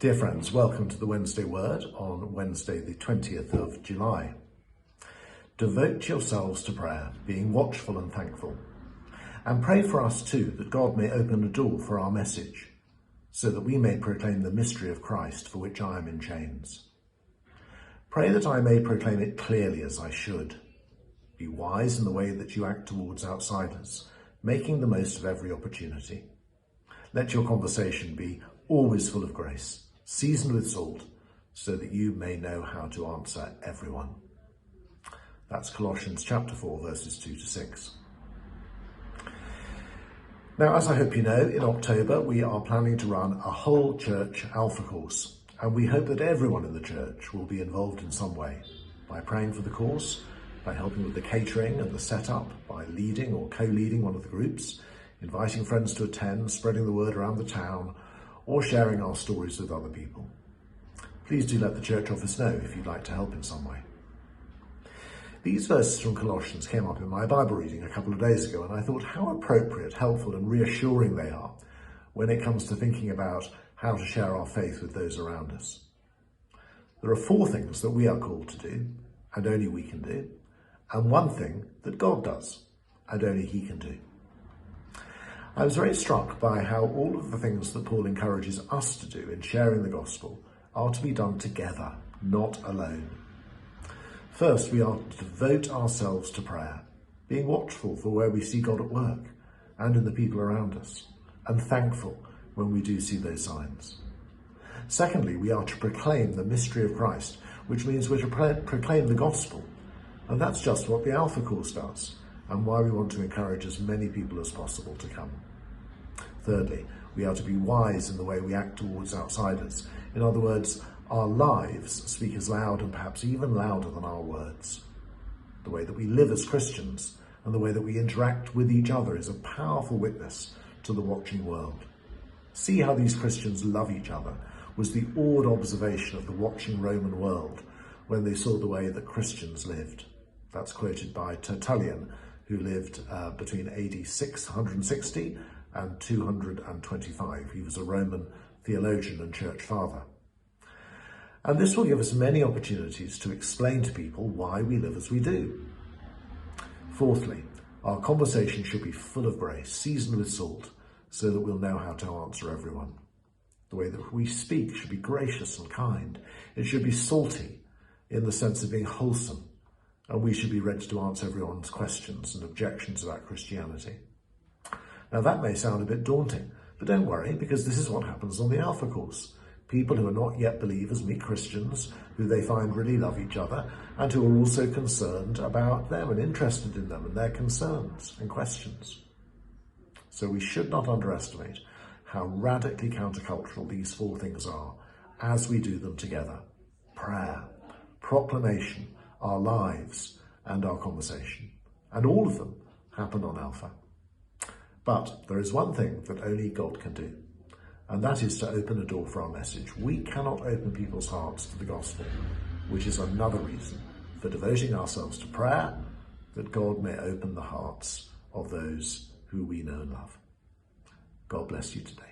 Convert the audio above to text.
Dear friends, welcome to the Wednesday Word on Wednesday the 20th of July. Devote yourselves to prayer, being watchful and thankful. And pray for us too, that God may open a door for our message, so that we may proclaim the mystery of Christ, for which I am in chains. Pray that I may proclaim it clearly as I should. Be wise in the way that you act towards outsiders, making the most of every opportunity. Let your conversation be always full of grace, seasoned with salt, so that you may know how to answer everyone. That's Colossians chapter 4, verses 2 to 6. Now, as I hope you know, in October we are planning to run a whole church Alpha course, and we hope that everyone in the church will be involved in some way, by praying for the course, by helping with the catering and the setup, by leading or co-leading one of the groups, inviting friends to attend, spreading the word around the town, or sharing our stories with other people. Please do let the church office know if you'd like to help in some way. These verses from Colossians came up in my Bible reading a couple of days ago, and I thought how appropriate, helpful and reassuring they are when it comes to thinking about how to share our faith with those around us. There are 4 things that we are called to do, and only we can do, and 1 thing that God does, and only he can do. I was very struck by how all of the things that Paul encourages us to do in sharing the gospel are to be done together, not alone. First, we are to devote ourselves to prayer, being watchful for where we see God at work and in the people around us, and thankful when we do see those signs. Secondly, we are to proclaim the mystery of Christ, which means we're to proclaim the gospel, and that's just what the Alpha course does, and why we want to encourage as many people as possible to come. Thirdly, we are to be wise in the way we act towards outsiders. In other words, our lives speak as loud and perhaps even louder than our words. The way that we live as Christians and the way that we interact with each other is a powerful witness to the watching world. See how these Christians love each other was the awed observation of the watching Roman world when they saw the way that Christians lived. That's quoted by Tertullian, who lived between AD 660 and 225. He was a Roman theologian and church father. And this will give us many opportunities to explain to people why we live as we do. Fourthly, our conversation should be full of grace, seasoned with salt, so that we'll know how to answer everyone. The way that we speak should be gracious and kind. It should be salty in the sense of being wholesome, and we should be ready to answer everyone's questions and objections about Christianity. Now that may sound a bit daunting, but don't worry, because this is what happens on the Alpha course. People who are not yet believers meet Christians who they find really love each other and who are also concerned about them and interested in them and their concerns and questions. So we should not underestimate how radically countercultural these 4 things are as we do them together: prayer, proclamation, our lives, and our conversation. And all of them happen on Alpha. But there is one thing that only God can do, and that is to open a door for our message. We cannot open people's hearts to the gospel, which is another reason for devoting ourselves to prayer, that God may open the hearts of those who we know and love. God bless you today.